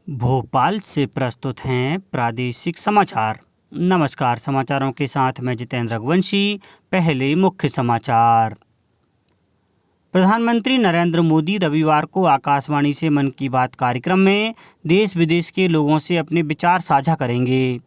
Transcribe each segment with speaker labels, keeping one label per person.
Speaker 1: भोपाल से प्रस्तुत हैं प्रादेशिक समाचार। नमस्कार, समाचारों के साथ मैं जितेंद्र रघुवंशी। पहले मुख्य समाचार। प्रधानमंत्री नरेंद्र मोदी रविवार को आकाशवाणी से मन की बात कार्यक्रम में देश विदेश के लोगों से अपने विचार साझा करेंगे।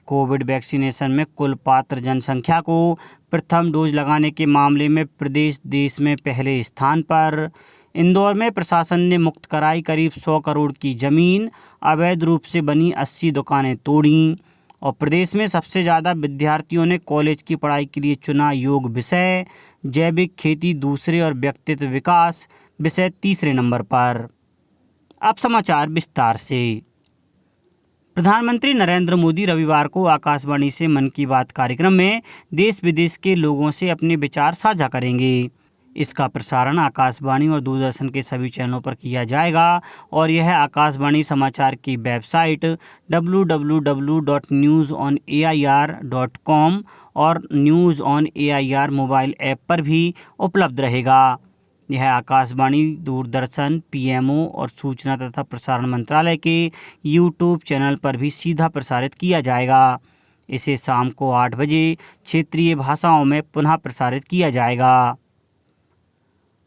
Speaker 1: कोविड वैक्सीनेशन में कुल पात्र जनसंख्या को प्रथम डोज लगाने के मामले में प्रदेश देश में पहले स्थान पर। इंदौर में प्रशासन ने मुक्त कराई करीब 100 करोड़ की जमीन। अवैध रूप से बनी 80 दुकानें तोड़ी। और प्रदेश में सबसे ज़्यादा विद्यार्थियों ने कॉलेज की पढ़ाई के लिए चुना योग विषय। जैविक खेती दूसरे और व्यक्तित्व विकास विषय तीसरे नंबर पर। अब समाचार विस्तार से। प्रधानमंत्री नरेंद्र मोदी रविवार को आकाशवाणी से मन की बात कार्यक्रम में देश विदेश के लोगों से अपने विचार साझा करेंगे। इसका प्रसारण आकाशवाणी और दूरदर्शन के सभी चैनलों पर किया जाएगा और यह आकाशवाणी समाचार की वेबसाइट www.newsonair.com और news on AIR mobile app पर भी उपलब्ध रहेगा। यह आकाशवाणी, दूरदर्शन, पीएमओ और सूचना तथा प्रसारण मंत्रालय के यूट्यूब चैनल पर भी सीधा प्रसारित किया जाएगा। इसे शाम को 8 बजे क्षेत्रीय भाषाओं में पुनः प्रसारित किया जाएगा।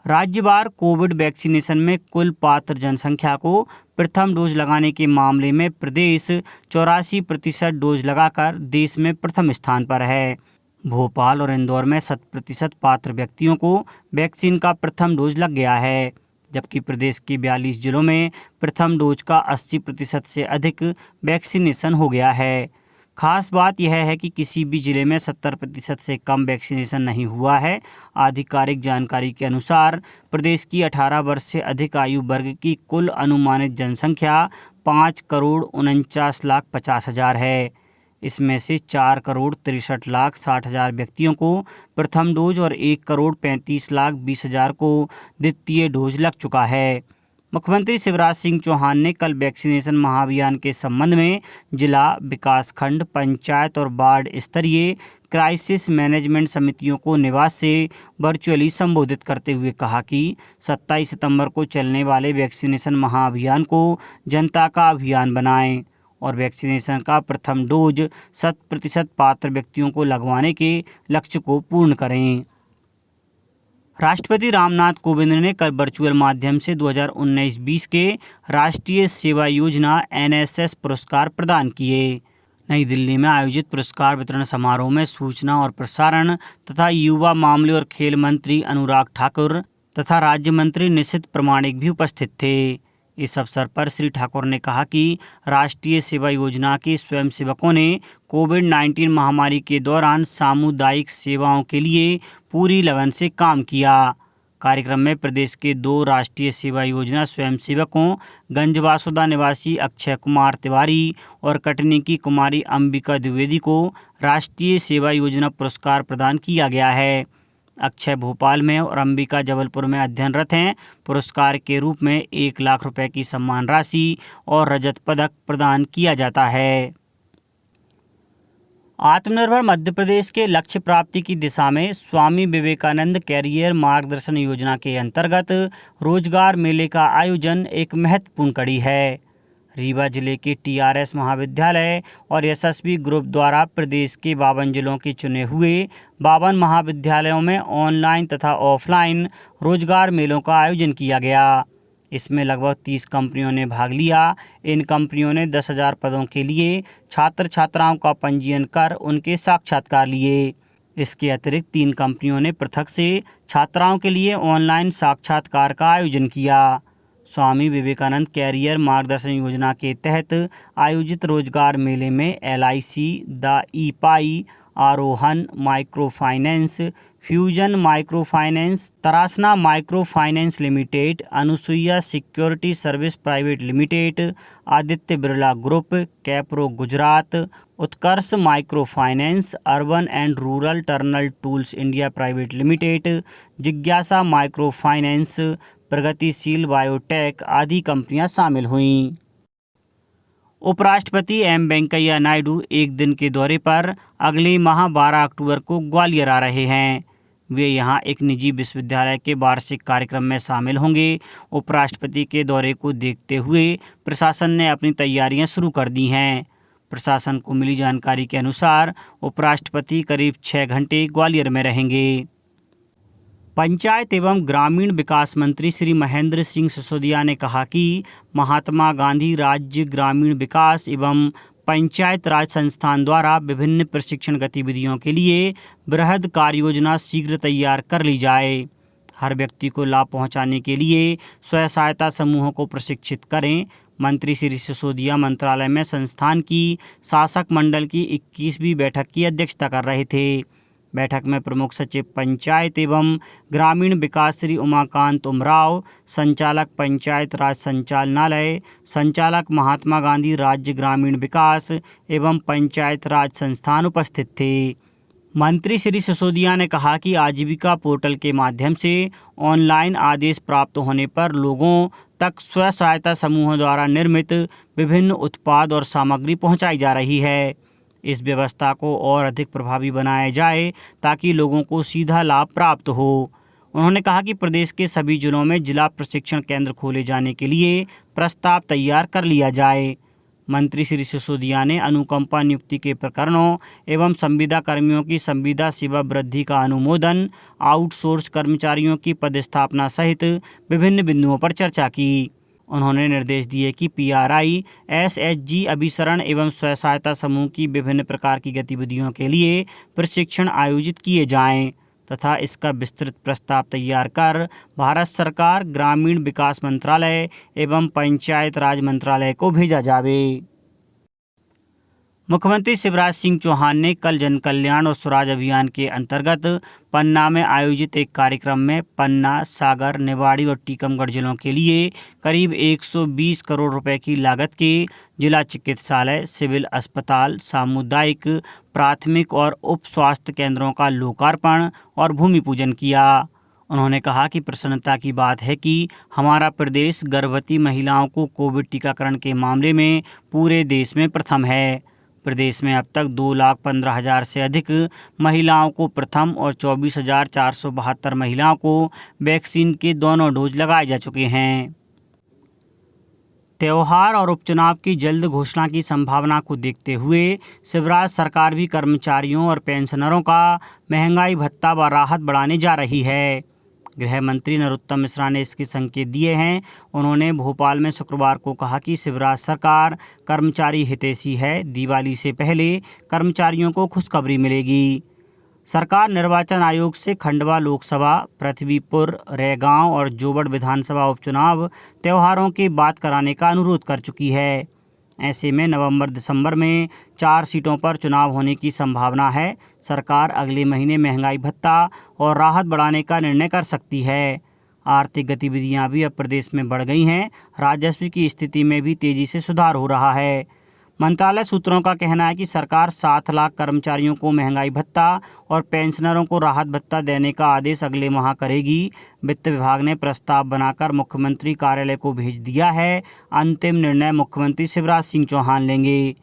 Speaker 1: राज्यवार कोविड वैक्सीनेशन में कुल पात्र जनसंख्या को प्रथम डोज लगाने के मामले में प्रदेश 84% डोज लगाकर देश में प्रथम स्थान पर है। भोपाल और इंदौर में 100% पात्र व्यक्तियों को वैक्सीन का प्रथम डोज लग गया है, जबकि प्रदेश के 42 जिलों में प्रथम डोज का 80% से अधिक वैक्सीनेशन हो गया है। खास बात यह है कि किसी भी जिले में 70% से कम वैक्सीनेशन नहीं हुआ है। आधिकारिक जानकारी के अनुसार प्रदेश की 18 वर्ष से अधिक आयु वर्ग की कुल अनुमानित जनसंख्या 5,49,50,000 है। इसमें से 4,63,60,000 व्यक्तियों को प्रथम डोज और 1,35,20,000 को द्वितीय डोज लग चुका है। मुख्यमंत्री शिवराज सिंह चौहान ने कल वैक्सीनेशन महाअभियान के संबंध में जिला, विकासखंड, पंचायत और वार्ड स्तरीय क्राइसिस मैनेजमेंट समितियों को निवास से वर्चुअली संबोधित करते हुए कहा कि 27 सितंबर को चलने वाले वैक्सीनेशन महाअभियान को जनता का अभियान बनाएं और वैक्सीनेशन का प्रथम डोज 100% पात्र व्यक्तियों को लगवाने के लक्ष्य को पूर्ण करें। राष्ट्रपति रामनाथ कोविंद ने कल वर्चुअल माध्यम से 2019-20 के राष्ट्रीय सेवा योजना NSS पुरस्कार प्रदान किए। नई दिल्ली में आयोजित पुरस्कार वितरण समारोह में सूचना और प्रसारण तथा युवा मामले और खेल मंत्री अनुराग ठाकुर तथा राज्य मंत्री निशित प्रामाणिक भी उपस्थित थे। इस अवसर पर श्री ठाकुर ने कहा कि राष्ट्रीय सेवा योजना के स्वयंसेवकों ने कोविड-19 महामारी के दौरान सामुदायिक सेवाओं के लिए पूरी लगन से काम किया। कार्यक्रम में प्रदेश के 2 राष्ट्रीय सेवा योजना स्वयंसेवकों गंजवासुदा निवासी अक्षय कुमार तिवारी और कटनी की कुमारी अंबिका द्विवेदी को राष्ट्रीय सेवा योजना पुरस्कार प्रदान किया गया है। अक्षय भोपाल में और अंबिका जबलपुर में अध्ययनरत हैं। पुरस्कार के रूप में 1 लाख रुपए की सम्मान राशि और रजत पदक प्रदान किया जाता है। आत्मनिर्भर मध्य प्रदेश के लक्ष्य प्राप्ति की दिशा में स्वामी विवेकानंद कैरियर मार्गदर्शन योजना के अंतर्गत रोजगार मेले का आयोजन एक महत्वपूर्ण कड़ी है। रीवा जिले के TRS महाविद्यालय और यशस्वी ग्रुप द्वारा प्रदेश के 52 जिलों के चुने हुए 52 महाविद्यालयों में ऑनलाइन तथा ऑफलाइन रोजगार मेलों का आयोजन किया गया। इसमें लगभग 30 कंपनियों ने भाग लिया। इन कंपनियों ने 10,000 पदों के लिए छात्र छात्राओं का पंजीयन कर उनके साक्षात्कार लिए। इसके अतिरिक्त 3 कंपनियों ने पृथक से छात्राओं के लिए ऑनलाइन साक्षात्कार का आयोजन किया। स्वामी विवेकानंद कैरियर मार्गदर्शन योजना के तहत आयोजित रोजगार मेले में LIC, द ई-पाई, Arohan micro finance, fusion micro finance, Tarasna micro finance limited, Anusuiya security service private limited, Aditya Birla group, कैप्रो Gujarat, Utkarsh micro finance, urban and rural टर्नल टूल्स इंडिया प्राइवेट लिमिटेड, जिज्ञासा माइक्रो फाइनेंस, प्रगतिशील बायोटेक आदि कंपनियां शामिल हुईं। उपराष्ट्रपति M वेंकैया नायडू एक दिन के दौरे पर अगले माह 12 अक्टूबर को ग्वालियर आ रहे हैं। वे यहां एक निजी विश्वविद्यालय के वार्षिक कार्यक्रम में शामिल होंगे। उपराष्ट्रपति के दौरे को देखते हुए प्रशासन ने अपनी तैयारियां शुरू कर दी हैं। प्रशासन को मिली जानकारी के अनुसार उपराष्ट्रपति करीब 6 घंटे ग्वालियर में रहेंगे। पंचायत एवं ग्रामीण विकास मंत्री श्री महेंद्र सिंह सिसोदिया ने कहा कि महात्मा गांधी राज्य ग्रामीण विकास एवं पंचायत राज संस्थान द्वारा विभिन्न प्रशिक्षण गतिविधियों के लिए बृहद कार्ययोजना शीघ्र तैयार कर ली जाए। हर व्यक्ति को लाभ पहुंचाने के लिए स्वयं सहायता समूहों को प्रशिक्षित करें। मंत्री श्री सिसोदिया मंत्रालय में संस्थान की शासक मंडल की 21वीं बैठक की अध्यक्षता कर रहे थे। बैठक में प्रमुख सचिव पंचायत एवं ग्रामीण विकास श्री उमाकांत उमराव, संचालक पंचायत राज संचालनालय, संचालक महात्मा गांधी राज्य ग्रामीण विकास एवं पंचायत राज संस्थान उपस्थित थे। मंत्री श्री सिसोदिया ने कहा कि आजीविका पोर्टल के माध्यम से ऑनलाइन आदेश प्राप्त होने पर लोगों तक स्व सहायता समूहों द्वारा निर्मित विभिन्न उत्पाद और सामग्री पहुंचाई जा रही है। इस व्यवस्था को और अधिक प्रभावी बनाया जाए ताकि लोगों को सीधा लाभ प्राप्त हो। उन्होंने कहा कि प्रदेश के सभी जिलों में जिला प्रशिक्षण केंद्र खोले जाने के लिए प्रस्ताव तैयार कर लिया जाए। मंत्री श्री सिसोदिया ने अनुकंपा नियुक्ति के प्रकरणों एवं संविदा कर्मियों की संविदा सेवा वृद्धि का अनुमोदन, आउटसोर्स कर्मचारियों की पदस्थापना सहित विभिन्न बिंदुओं पर चर्चा की। उन्होंने निर्देश दिए कि पीआरआई, एसएचजी, अभिसरण एवं स्वयं सहायता समूह की विभिन्न प्रकार की गतिविधियों के लिए प्रशिक्षण आयोजित किए जाएं तथा इसका विस्तृत प्रस्ताव तैयार कर भारत सरकार, ग्रामीण विकास मंत्रालय एवं पंचायत राज मंत्रालय को भेजा जावे। मुख्यमंत्री शिवराज सिंह चौहान ने कल जन कल्याण और स्वराज अभियान के अंतर्गत पन्ना में आयोजित एक कार्यक्रम में पन्ना, सागर, निवाड़ी और टीकमगढ़ जिलों के लिए करीब 120 करोड़ रुपए की लागत के जिला चिकित्सालय, सिविल अस्पताल, सामुदायिक प्राथमिक और उप स्वास्थ्य केंद्रों का लोकार्पण और भूमि पूजन किया। उन्होंने कहा कि प्रसन्नता की बात है कि हमारा प्रदेश गर्भवती महिलाओं को कोविड टीकाकरण के मामले में पूरे देश में प्रथम है। प्रदेश में अब तक 2,15,000 से अधिक महिलाओं को प्रथम और 24,472 महिलाओं को वैक्सीन के दोनों डोज लगाए जा चुके हैं। त्यौहार और उपचुनाव की जल्द घोषणा की संभावना को देखते हुए शिवराज सरकार भी कर्मचारियों और पेंशनरों का महंगाई भत्ता व राहत बढ़ाने जा रही है। गृह मंत्री नरोत्तम मिश्रा ने इसके संकेत दिए हैं। उन्होंने भोपाल में शुक्रवार को कहा कि शिवराज सरकार कर्मचारी हितैषी है। दिवाली से पहले कर्मचारियों को खुशखबरी मिलेगी। सरकार निर्वाचन आयोग से खंडवा लोकसभा, पृथ्वीपुर, रैगांव और जोबड़ विधानसभा उपचुनाव त्योहारों के बाद कराने का अनुरोध कर चुकी है। ऐसे में नवंबर-दिसंबर में 4 सीटों पर चुनाव होने की संभावना है। सरकार अगले महीने महंगाई भत्ता और राहत बढ़ाने का निर्णय कर सकती है। आर्थिक गतिविधियां भी अब प्रदेश में बढ़ गई हैं। राजस्व की स्थिति में भी तेजी से सुधार हो रहा है। मंत्रालय सूत्रों का कहना है कि सरकार 7 लाख कर्मचारियों को महंगाई भत्ता और पेंशनरों को राहत भत्ता देने का आदेश अगले माह करेगी। वित्त विभाग ने प्रस्ताव बनाकर मुख्यमंत्री कार्यालय को भेज दिया है। अंतिम निर्णय मुख्यमंत्री शिवराज सिंह चौहान लेंगे।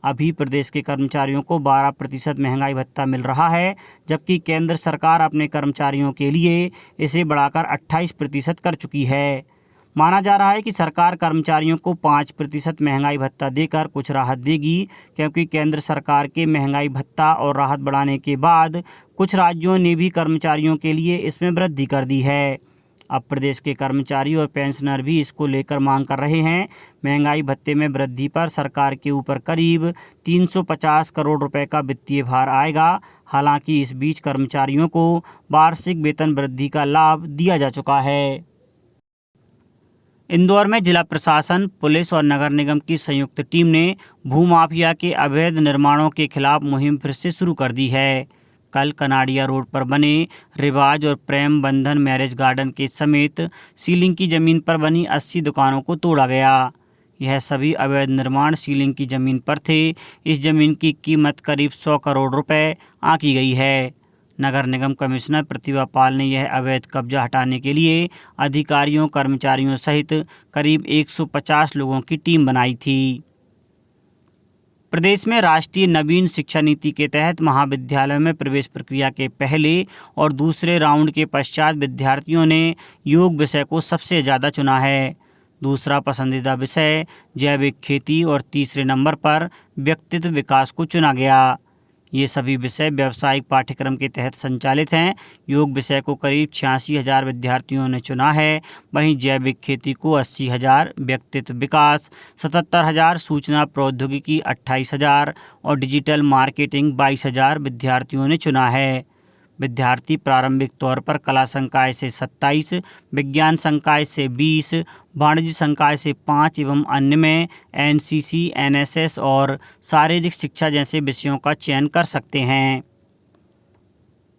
Speaker 1: अभी प्रदेश के कर्मचारियों को 12% महंगाई भत्ता मिल रहा है, जबकि केंद्र सरकार अपने कर्मचारियों के लिए इसे बढ़ाकर 28% कर चुकी है। माना जा रहा है कि सरकार कर्मचारियों को 5% महंगाई भत्ता देकर कुछ राहत देगी, क्योंकि केंद्र सरकार के महंगाई भत्ता और राहत बढ़ाने के बाद कुछ राज्यों ने भी कर्मचारियों के लिए इसमें वृद्धि कर दी है। अब प्रदेश के कर्मचारी और पेंशनर भी इसको लेकर मांग कर रहे हैं। महंगाई भत्ते में वृद्धि पर सरकार के ऊपर करीब 350 करोड़ रुपए का वित्तीय भार आएगा। हालांकि इस बीच कर्मचारियों को वार्षिक वेतन वृद्धि का लाभ दिया जा चुका है। इंदौर में जिला प्रशासन, पुलिस और नगर निगम की संयुक्त टीम ने भूमाफिया के अवैध निर्माणों के खिलाफ मुहिम फिर से शुरू कर दी है। कल कनाडिया रोड पर बने रिवाज और प्रेम बंधन मैरिज गार्डन के समेत सीलिंग की जमीन पर बनी 80 दुकानों को तोड़ा गया। यह सभी अवैध निर्माण सीलिंग की जमीन पर थे। इस जमीन की कीमत करीब 100 करोड़ रुपए आंकी गई है। नगर निगम कमिश्नर प्रतिभा पाल ने यह अवैध कब्जा हटाने के लिए अधिकारियों, कर्मचारियों सहित करीब 150 लोगों की टीम बनाई थी। प्रदेश में राष्ट्रीय नवीन शिक्षा नीति के तहत महाविद्यालयों में प्रवेश प्रक्रिया के पहले और दूसरे राउंड के पश्चात विद्यार्थियों ने योग विषय को सबसे ज़्यादा चुना है। दूसरा पसंदीदा विषय जैविक खेती और तीसरे नंबर पर व्यक्तित्व विकास को चुना गया। ये सभी विषय व्यावसायिक पाठ्यक्रम के तहत संचालित हैं। योग विषय को करीब 86,000 विद्यार्थियों ने चुना है। वहीं जैविक खेती को 80,000, व्यक्तित्व विकास 77,000, सूचना प्रौद्योगिकी 28,000 और डिजिटल मार्केटिंग 22,000 विद्यार्थियों ने चुना है। विद्यार्थी प्रारंभिक तौर पर कला संकाय से 27, विज्ञान संकाय से 20, वाणिज्य संकाय से 5 एवं अन्य में एनसीसी, एनएसएस और शारीरिक शिक्षा जैसे विषयों का चयन कर सकते हैं।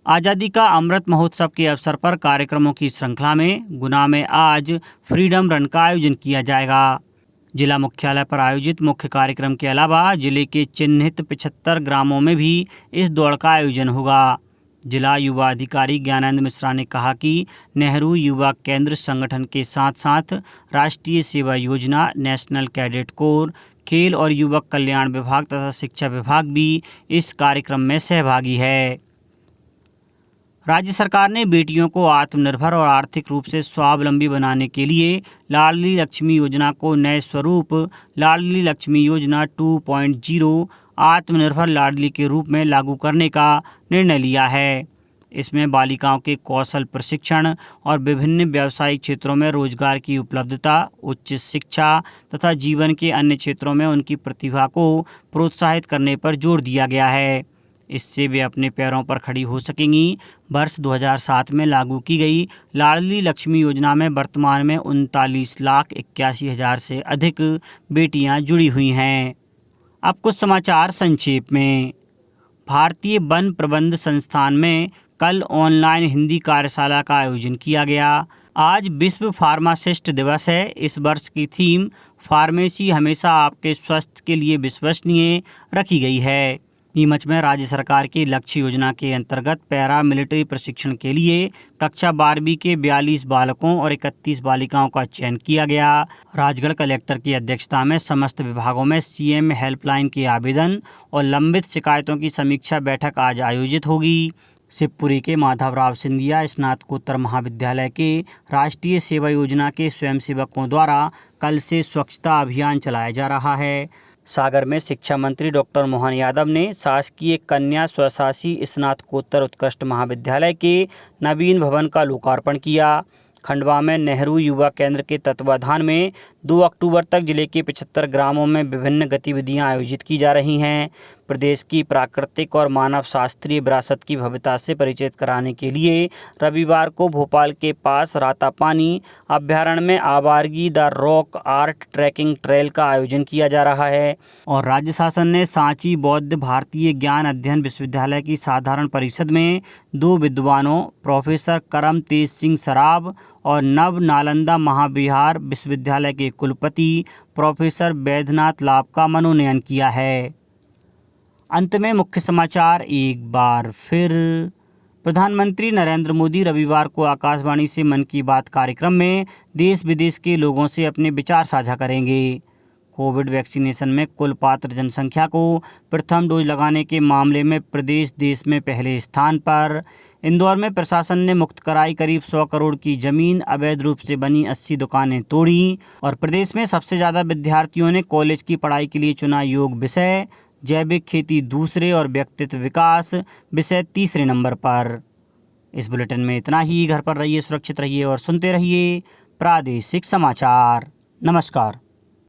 Speaker 1: आज़ादी का अमृत महोत्सव के अवसर पर कार्यक्रमों की श्रृंखला में गुना में आज फ्रीडम रन का आयोजन किया जाएगा। जिला मुख्यालय पर आयोजित मुख्य कार्यक्रम के अलावा जिले के चिन्हित 75 ग्रामों में भी इस दौड़ का आयोजन होगा। जिला युवा अधिकारी ज्ञानेंद्र मिश्रा ने कहा कि नेहरू युवा केंद्र संगठन के साथ साथ राष्ट्रीय सेवा योजना, नेशनल कैडेट कोर, खेल और युवक कल्याण विभाग तथा शिक्षा विभाग भी इस कार्यक्रम में सहभागी है। राज्य सरकार ने बेटियों को आत्मनिर्भर और आर्थिक रूप से स्वावलंबी बनाने के लिए लाडली लक्ष्मी योजना को नए स्वरूप लाडली लक्ष्मी योजना 2.0 आत्मनिर्भर लाडली के रूप में लागू करने का निर्णय लिया है। इसमें बालिकाओं के कौशल प्रशिक्षण और विभिन्न व्यावसायिक क्षेत्रों में रोजगार की उपलब्धता, उच्च शिक्षा तथा जीवन के अन्य क्षेत्रों में उनकी प्रतिभा को प्रोत्साहित करने पर जोर दिया गया है। इससे वे अपने पैरों पर खड़ी हो सकेंगी। वर्ष 2007 में लागू की गई लाडली लक्ष्मी योजना में वर्तमान में 39,81,000 से अधिक बेटियां जुड़ी हुई हैं। अब कुछ समाचार संक्षेप में। भारतीय वन प्रबंध संस्थान में कल ऑनलाइन हिंदी कार्यशाला का आयोजन किया गया। आज विश्व फार्मासिस्ट दिवस है। इस वर्ष की थीम फार्मेसी हमेशा आपके स्वास्थ्य के लिए विश्वसनीय रखी गई है। नीमच में राज्य सरकार की लक्ष्य योजना के अंतर्गत पैरा मिलिट्री प्रशिक्षण के लिए कक्षा 12वीं के 42 बालकों और 31 बालिकाओं का चयन किया गया। राजगढ़ कलेक्टर की अध्यक्षता में समस्त विभागों में सीएम हेल्पलाइन के आवेदन और लंबित शिकायतों की समीक्षा बैठक आज आयोजित होगी। शिवपुरी के माधवराव सिंधिया स्नातकोत्तर महाविद्यालय के राष्ट्रीय सेवा योजना के स्वयंसेवकों द्वारा कल से स्वच्छता अभियान चलाया जा रहा है। सागर में शिक्षा मंत्री डॉक्टर मोहन यादव ने शासकीय कन्या स्वशासी स्नातकोत्तर उत्कृष्ट महाविद्यालय के नवीन भवन का लोकार्पण किया। खंडवा में नेहरू युवा केंद्र के तत्वाधान में 2 अक्टूबर तक जिले के 75 ग्रामों में विभिन्न गतिविधियां आयोजित की जा रही हैं। प्रदेश की प्राकृतिक और मानव शास्त्रीय विरासत की भव्यता से परिचित कराने के लिए रविवार को भोपाल के पास रातापानी अभ्यारण्य में आबारगी the rock art trekking trail का आयोजन किया जा रहा है। और राज्य शासन ने सांची बौद्ध भारतीय ज्ञान अध्ययन विश्वविद्यालय की साधारण परिषद में 2 विद्वानों प्रोफेसर करम तेज सिंह सराब और नव नालंदा महाविहार विश्वविद्यालय के कुलपति प्रोफेसर वैद्यनाथ लाभ का मनोनयन किया है। अंत में मुख्य समाचार एक बार फिर। प्रधानमंत्री नरेंद्र मोदी रविवार को आकाशवाणी से मन की बात कार्यक्रम में देश विदेश के लोगों से अपने विचार साझा करेंगे। कोविड वैक्सीनेशन में कुल पात्र जनसंख्या को प्रथम डोज लगाने के मामले में प्रदेश देश में पहले स्थान पर। इंदौर में प्रशासन ने मुक्त कराई करीब 100 करोड़ की जमीन, अवैध रूप से बनी 80 दुकानें तोड़ी। और प्रदेश में सबसे ज़्यादा विद्यार्थियों ने कॉलेज की पढ़ाई के लिए चुना योग विषय। जैविक खेती दूसरे और व्यक्तित्व विकास विषय तीसरे नंबर पर। इस बुलेटिन में इतना ही। घर पर रहिए, सुरक्षित रहिए और सुनते रहिए प्रादेशिक समाचार। नमस्कार।